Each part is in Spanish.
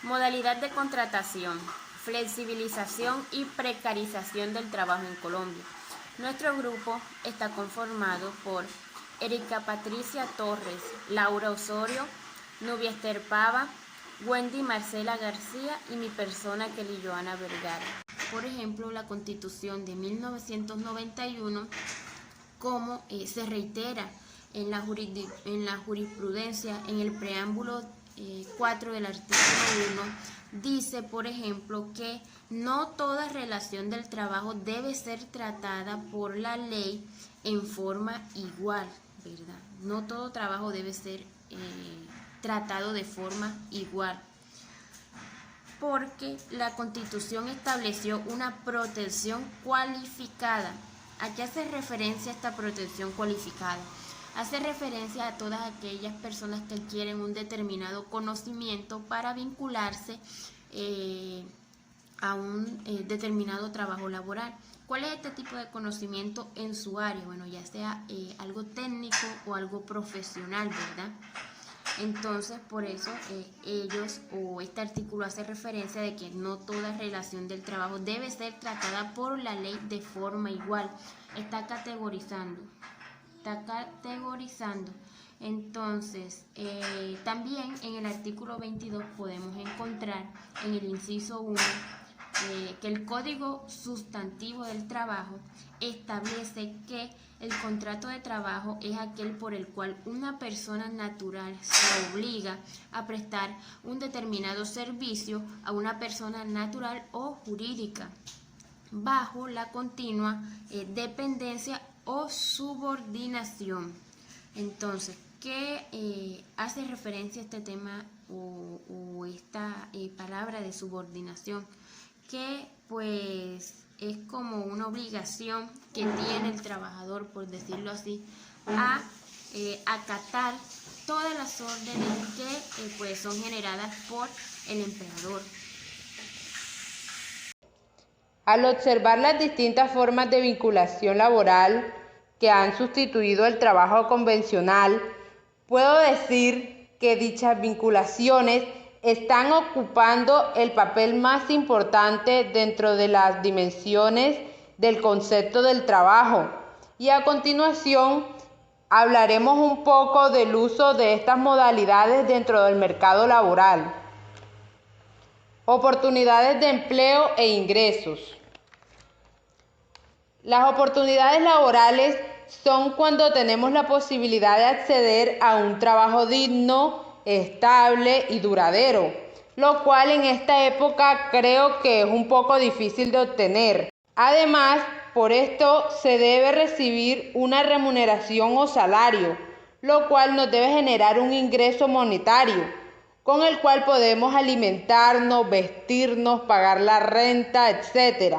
Modalidad de contratación, flexibilización y precarización del trabajo en Colombia. Nuestro grupo está conformado por Erika Patricia Torres, Laura Osorio, Nubia Esther Pava, Wendy Marcela García y mi persona Kelly Joana Vergara. Por ejemplo, la Constitución de 1991, como se reitera en la jurisprudencia, en el preámbulo 4 del artículo 1, dice, por ejemplo, que no toda relación del trabajo debe ser tratada por la ley en forma igual, ¿verdad? No todo trabajo debe ser tratado de forma igual, porque la Constitución estableció una protección cualificada. ¿A qué hace referencia esta protección cualificada? Hace referencia a todas aquellas personas que adquieren un determinado conocimiento para vincularse a un determinado trabajo laboral. ¿Cuál es este tipo de conocimiento en su área? Bueno, ya sea algo técnico o algo profesional, ¿verdad? Entonces, por eso ellos o este artículo hace referencia de que no toda relación del trabajo debe ser tratada por la ley de forma igual. Está categorizando. Entonces, también en el artículo 22 podemos encontrar en el inciso 1 que el Código Sustantivo del Trabajo establece que el contrato de trabajo es aquel por el cual una persona natural se obliga a prestar un determinado servicio a una persona natural o jurídica bajo la continua dependencia o subordinación. Entonces, ¿qué hace referencia a este tema o esta palabra de subordinación? Que pues es como una obligación que tiene el trabajador, por decirlo así, a acatar todas las órdenes que pues son generadas por el empleador. Al observar las distintas formas de vinculación laboral que han sustituido el trabajo convencional, puedo decir que dichas vinculaciones están ocupando el papel más importante dentro de las dimensiones del concepto del trabajo. Y a continuación hablaremos un poco del uso de estas modalidades dentro del mercado laboral. Oportunidades de empleo e ingresos. Las oportunidades laborales son cuando tenemos la posibilidad de acceder a un trabajo digno, estable y duradero, lo cual en esta época creo que es un poco difícil de obtener. Además, por esto se debe recibir una remuneración o salario, lo cual nos debe generar un ingreso monetario, con el cual podemos alimentarnos, vestirnos, pagar la renta, etc.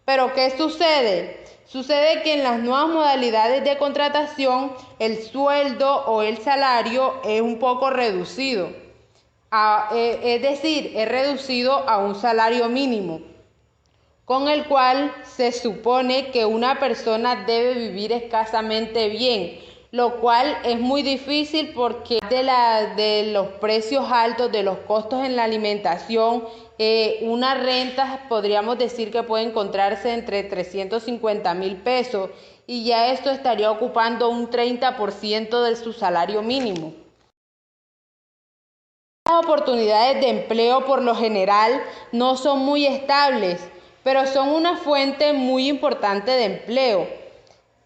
Pero ¿qué sucede? Sucede que en las nuevas modalidades de contratación el sueldo o el salario es un poco reducido, es decir, es reducido a un salario mínimo, con el cual se supone que una persona debe vivir escasamente bien, lo cual es muy difícil porque de los precios altos, de los costos en la alimentación, una renta podríamos decir que puede encontrarse entre 350,000 pesos y ya esto estaría ocupando un 30% de su salario mínimo. Las oportunidades de empleo por lo general no son muy estables, pero son una fuente muy importante de empleo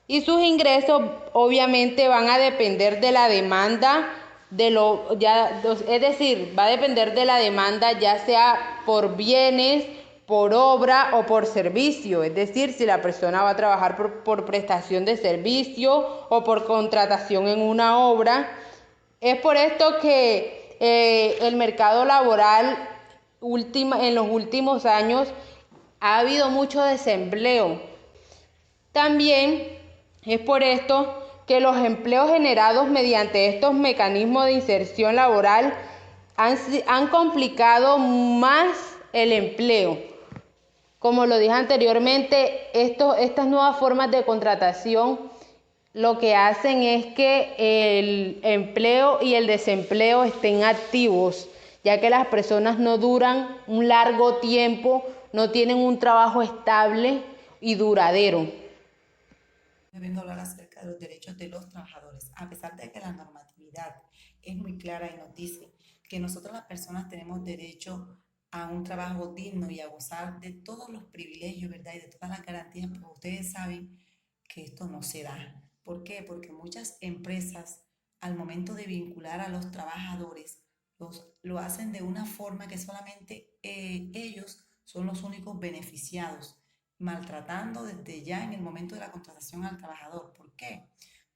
y sus ingresos obviamente van a depender de la demanda es decir, va a depender de la demanda ya sea por bienes, por obra o por servicio, es decir, si la persona va a trabajar por prestación de servicio o por contratación en una obra. Es por esto que el mercado laboral en los últimos años ha habido mucho desempleo. También es por esto que los empleos generados mediante estos mecanismos de inserción laboral han complicado más el empleo. Como lo dije anteriormente, estas nuevas formas de contratación lo que hacen es que el empleo y el desempleo estén activos, ya que las personas no duran un largo tiempo, no tienen un trabajo estable y duradero. Vengo a hablar acerca de los derechos de los trabajadores, a pesar de que la normatividad es muy clara y nos dice que nosotros las personas tenemos derecho a un trabajo digno y a gozar de todos los privilegios, ¿verdad? Y de todas las garantías, pues ustedes saben que esto no se da. ¿Por qué? Porque muchas empresas, al momento de vincular a los trabajadores, lo hacen de una forma que solamente ellos son los únicos beneficiados, maltratando desde ya en el momento de la contratación al trabajador. ¿Por qué?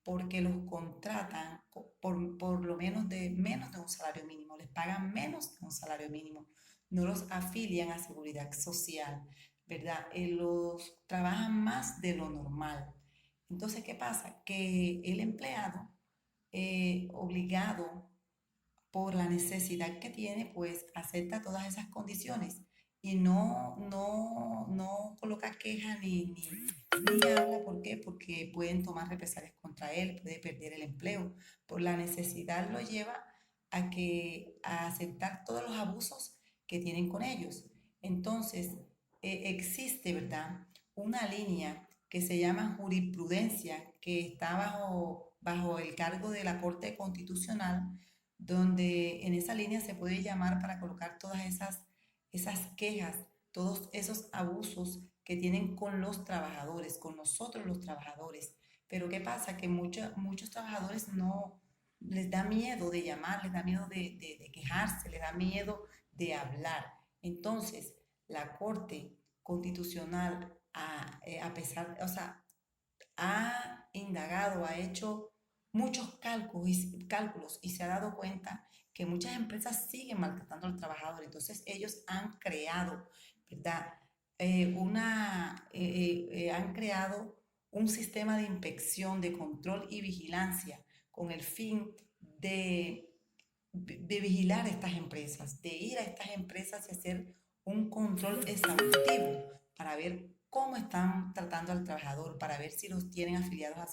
Porque los contratan por lo menos de un salario mínimo, les pagan menos de un salario mínimo, no los afilian a seguridad social, ¿verdad? Los trabajan más de lo normal. Entonces, ¿qué pasa? Que el empleado, obligado por la necesidad que tiene, pues acepta todas esas condiciones y no coloca queja ni habla. ¿Por qué? Porque pueden tomar represalias contra él, puede perder el empleo. Por la necesidad lo lleva a aceptar todos los abusos que tienen con ellos. Entonces, existe, ¿verdad? Una línea que se llama jurisprudencia, que está bajo el cargo de la Corte Constitucional, donde en esa línea se puede llamar para colocar todas esas quejas, todos esos abusos que tienen con los trabajadores, con nosotros los trabajadores. Pero ¿qué pasa? Que muchos trabajadores no les da miedo de llamar, les da miedo de quejarse, les da miedo de hablar. Entonces, la Corte Constitucional, a pesar, o sea, ha indagado, ha hecho muchos cálculos y se ha dado cuenta que muchas empresas siguen maltratando al trabajador. Entonces ellos han creado, ¿verdad? Han creado un sistema de inspección, de control y vigilancia con el fin de vigilar a estas empresas, de ir a estas empresas y hacer un control exhaustivo para ver cómo están tratando al trabajador, para ver si los tienen afiliados a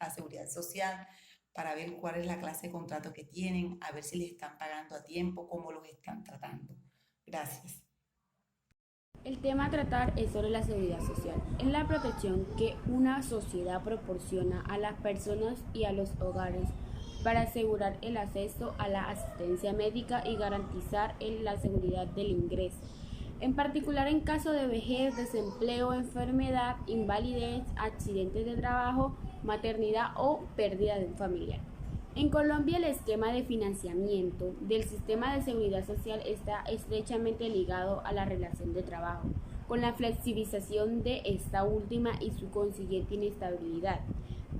seguridad social, para ver cuál es la clase de contrato que tienen, a ver si les están pagando a tiempo, cómo los están tratando. Gracias. El tema a tratar es sobre la seguridad social. Es la protección que una sociedad proporciona a las personas y a los hogares para asegurar el acceso a la asistencia médica y garantizar la seguridad del ingreso. En particular en caso de vejez, desempleo, enfermedad, invalidez, accidentes de trabajo, maternidad o pérdida de un familiar. En Colombia, el esquema de financiamiento del sistema de seguridad social está estrechamente ligado a la relación de trabajo, con la flexibilización de esta última y su consiguiente inestabilidad.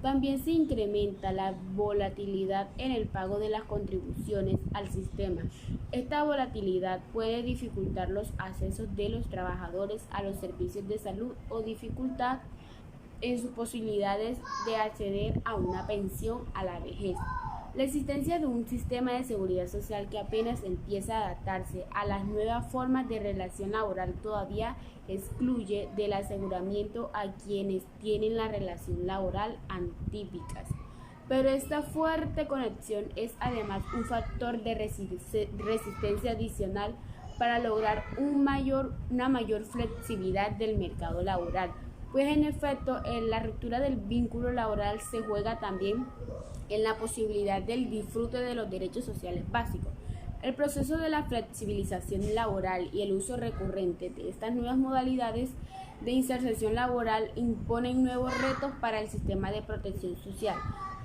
También se incrementa la volatilidad en el pago de las contribuciones al sistema. Esta volatilidad puede dificultar los accesos de los trabajadores a los servicios de salud o dificultad en sus posibilidades de acceder a una pensión a la vejez. La existencia de un sistema de seguridad social que apenas empieza a adaptarse a las nuevas formas de relación laboral todavía excluye del aseguramiento a quienes tienen la relación laboral atípicas. Pero esta fuerte conexión es además un factor de resistencia adicional para lograr una mayor flexibilidad del mercado laboral, pues en efecto en la ruptura del vínculo laboral se juega también en la posibilidad del disfrute de los derechos sociales básicos. El proceso de la flexibilización laboral y el uso recurrente de estas nuevas modalidades de inserción laboral imponen nuevos retos para el sistema de protección social.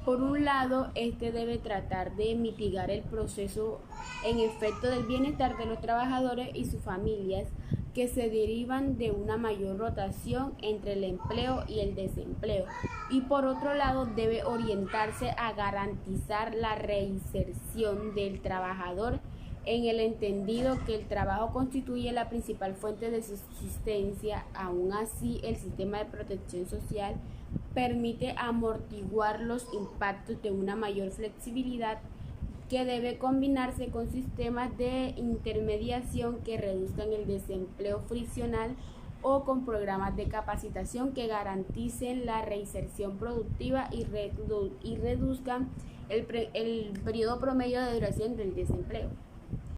Por un lado, este debe tratar de mitigar el proceso en efecto del bienestar de los trabajadores y sus familias que se derivan de una mayor rotación entre el empleo y el desempleo, y por otro lado debe orientarse a garantizar la reinserción del trabajador en el entendido que el trabajo constituye la principal fuente de subsistencia. Aún así, el sistema de protección social permite amortiguar los impactos de una mayor flexibilidad que debe combinarse con sistemas de intermediación que reduzcan el desempleo friccional o con programas de capacitación que garanticen la reinserción productiva y reduzcan el periodo promedio de duración del desempleo.